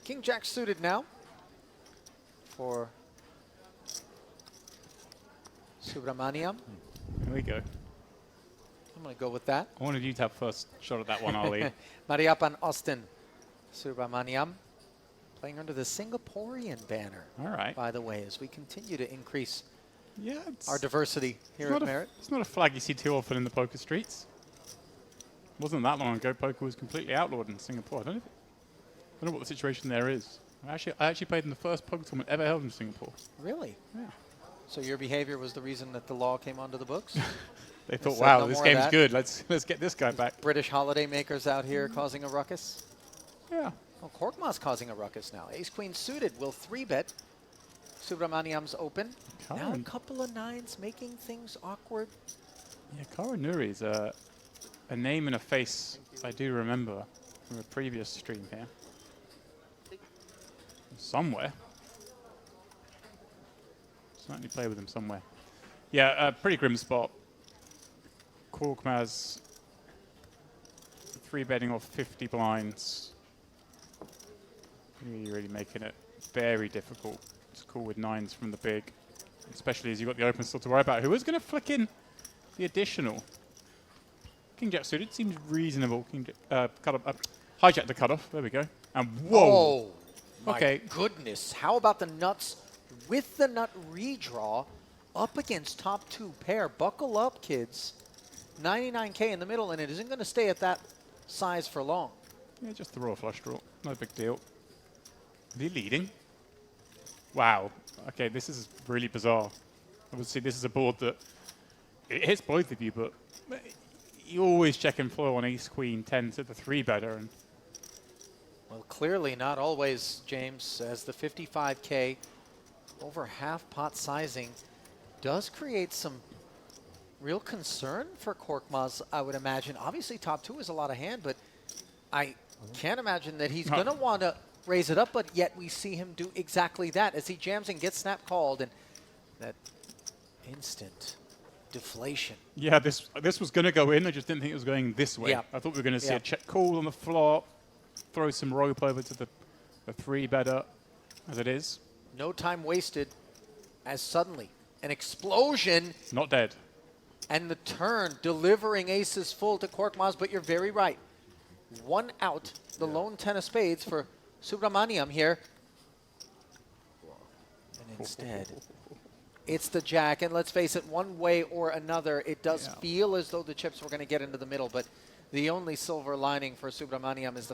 King Jack suited now for Subramaniam. Here we go. I'm going to go with that. I wanted you to have first shot at that one, Ali. Mariappan Austin Subramaniam playing under the Singaporean banner. All right. By the way, as we continue to increase Yeah, our diversity here at Merit. It's not a flag you see too often in the poker streets. Wasn't that long ago poker was completely outlawed in Singapore. I don't know what the situation there is. I actually played in the first poker tournament ever held in Singapore. Really? Yeah. So your behavior was the reason that the law came onto the books? They thought, said, wow, no this more of game's that. good. Let's get this guy back. British holiday makers out here causing a ruckus. Yeah. Well, Korkmaz causing a ruckus now. Ace-Queen suited will 3-bet. Subramaniam's open. Now a couple of nines making things awkward. Yeah, Kara Nuri's a name and a face I do remember from a previous stream here. Somewhere. Certainly play with him somewhere. Yeah, pretty grim spot. Korkmaz 3-betting off 50 blinds. Really making it very difficult to call with nines from the big, especially as you've got the open still to worry about. Who is going to flick in the additional? King Jack suited seems reasonable. King hijack the cutoff. There we go. And whoa! Oh, my goodness. How about the nuts with the nut redraw up against top 2 pair? Buckle up, kids. 99K in the middle, and it isn't going to stay at that size for long. Yeah, just the raw flush draw. No big deal. Is he leading? Wow. Okay, this is really bizarre. Obviously, this is a board that it hits both of you, but you always check and foil on ace, queen, 10 to the 3-better. And well, clearly not always, James, as the 55K over half pot sizing does create some real concern for Korkmaz, I would imagine. Obviously, top 2 is a lot of hand, but I can't imagine that he's going to want to raise it up, but yet we see him do exactly that as he jams and gets snap called, and that instant deflation. yeah, this was going to go in. I just didn't think it was going this way. Yeah. I thought we were going to see Yeah. a check call on the flop, throw some rope over to the 3-better as it is. No time wasted as suddenly an explosion. Not dead. And the turn, delivering aces full to Korkmaz, but you're very right. One out, the lone 10 of spades for Subramaniam here. And instead, it's the jack. And let's face it, one way or another, it does feel as though the chips were going to get into the middle. But the only silver lining for Subramaniam is the